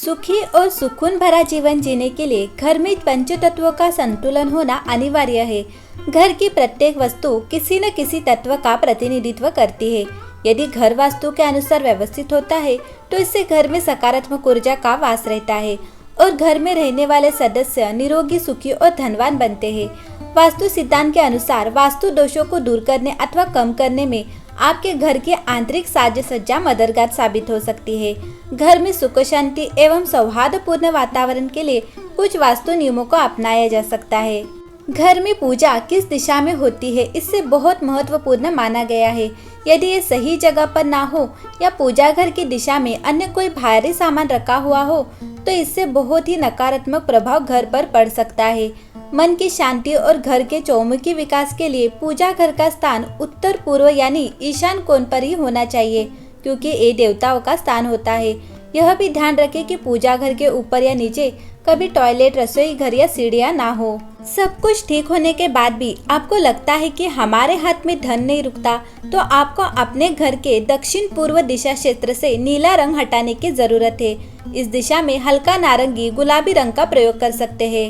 सुखी और सुकून भरा जीवन जीने के लिए घर में पंच तत्वों का संतुलन होना अनिवार्य है। घर की प्रत्येक वस्तु किसी न किसी तत्व का प्रतिनिधित्व करती है। यदि घर वास्तु के अनुसार व्यवस्थित होता है तो इससे घर में सकारात्मक ऊर्जा का वास रहता है और घर में रहने वाले सदस्य निरोगी, सुखी और धनवान बनते हैं। वास्तु सिद्धांत के अनुसार वास्तु दोषों को दूर करने अथवा कम करने में आपके घर की आंतरिक साज सज्जा मददगार साबित हो सकती है। घर में सुख, शांति एवं सौहार्दपूर्ण वातावरण के लिए कुछ वास्तु नियमों को अपनाया जा सकता है। घर में पूजा किस दिशा में होती है इससे बहुत महत्वपूर्ण माना गया है। यदि ये सही जगह पर ना हो या पूजा घर की दिशा में अन्य कोई भारी सामान रखा हुआ हो तो इससे बहुत ही नकारात्मक प्रभाव घर पर पड़ सकता है। मन की शांति और घर के चौमुखी विकास के लिए पूजा घर का स्थान उत्तर पूर्व यानी ईशान कोण पर ही होना चाहिए, क्योंकि ये देवताओं का स्थान होता है। यह भी ध्यान रखें कि पूजा घर के ऊपर या नीचे कभी टॉयलेट, रसोई घर या सीढ़ियां ना हो। सब कुछ ठीक होने के बाद भी आपको लगता है कि हमारे हाथ में धन नहीं रुकता, तो आपको अपने घर के दक्षिण पूर्व दिशा क्षेत्र से नीला रंग हटाने की जरूरत है। इस दिशा में हल्का नारंगी, गुलाबी रंग का प्रयोग कर सकते हैं।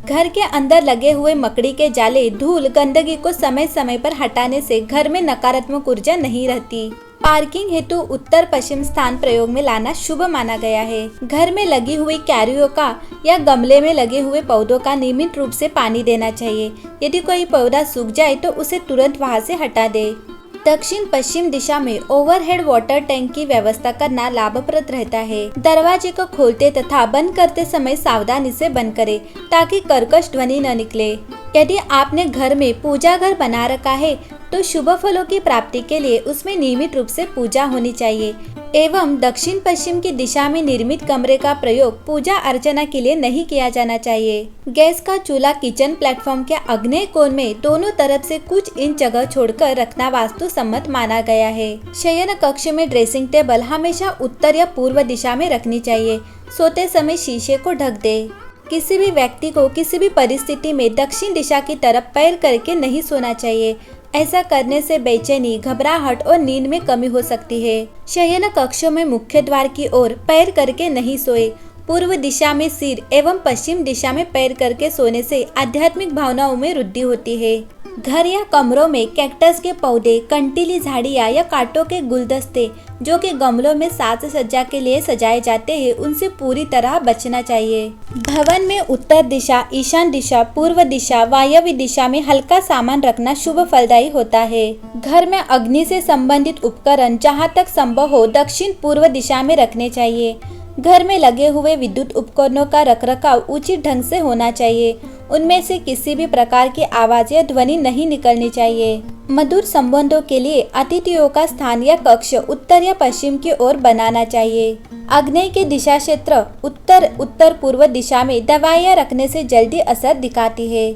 घर के अंदर लगे हुए मकड़ी के जाले, धूल, गंदगी को समय समय पर हटाने से घर में नकारात्मक ऊर्जा नहीं रहती। पार्किंग हेतु उत्तर पश्चिम स्थान प्रयोग में लाना शुभ माना गया है। घर में लगी हुई क्यारियों का या गमले में लगे हुए पौधों का नियमित रूप से पानी देना चाहिए। यदि कोई पौधा सूख जाए तो उसे तुरंत वहां से हटा दे। दक्षिण पश्चिम दिशा में ओवरहेड वाटर टैंक की व्यवस्था करना लाभप्रद रहता है। दरवाजे को खोलते तथा बंद करते समय सावधानी से बंद करें ताकि कर्कश ध्वनि न निकले। यदि आपने घर में पूजा घर बना रखा है तो शुभ फलों की प्राप्ति के लिए उसमें नियमित रूप से पूजा होनी चाहिए एवं दक्षिण पश्चिम की दिशा में निर्मित कमरे का प्रयोग पूजा अर्चना के लिए नहीं किया जाना चाहिए। गैस का चूल्हा किचन प्लेटफॉर्म के आग्नेय कोण में दोनों तरफ से कुछ इंच जगह छोड़कर रखना वास्तु सम्मत माना गया है। शयन कक्ष में ड्रेसिंग टेबल हमेशा उत्तर या पूर्व दिशा में रखनी चाहिए। सोते समय शीशे को ढक दे। किसी भी व्यक्ति को किसी भी परिस्थिति में दक्षिण दिशा की तरफ पैर करके नहीं सोना चाहिए। ऐसा करने से बेचैनी, घबराहट और नींद में कमी हो सकती है। शयन कक्ष में मुख्य द्वार की ओर पैर करके नहीं सोए। पूर्व दिशा में सिर एवं पश्चिम दिशा में पैर करके सोने से आध्यात्मिक भावनाओं में वृद्धि होती है। घर या कमरों में कैक्टस के पौधे, कंटीली झाड़ियां या कांटों के गुलदस्ते जो कि गमलों में साज सज्जा के लिए सजाए जाते हैं, उनसे पूरी तरह बचना चाहिए। भवन में उत्तर दिशा, ईशान दिशा, पूर्व दिशा, वायव्य दिशा में हल्का सामान रखना शुभ फलदायी होता है। घर में अग्नि से संबंधित उपकरण जहां तक संभव हो दक्षिण पूर्व दिशा में रखने चाहिए। घर में लगे हुए विद्युत उपकरणों का रखरखाव उचित ढंग से होना चाहिए। उनमें से किसी भी प्रकार की आवाज या ध्वनि नहीं निकलनी चाहिए। मधुर संबंधों के लिए अतिथियों का स्थान या कक्ष उत्तर या पश्चिम की ओर बनाना चाहिए। आग्नेय के दिशा क्षेत्र उत्तर उत्तर पूर्व दिशा में दवाइयाँ रखने से जल्दी असर दिखाती है।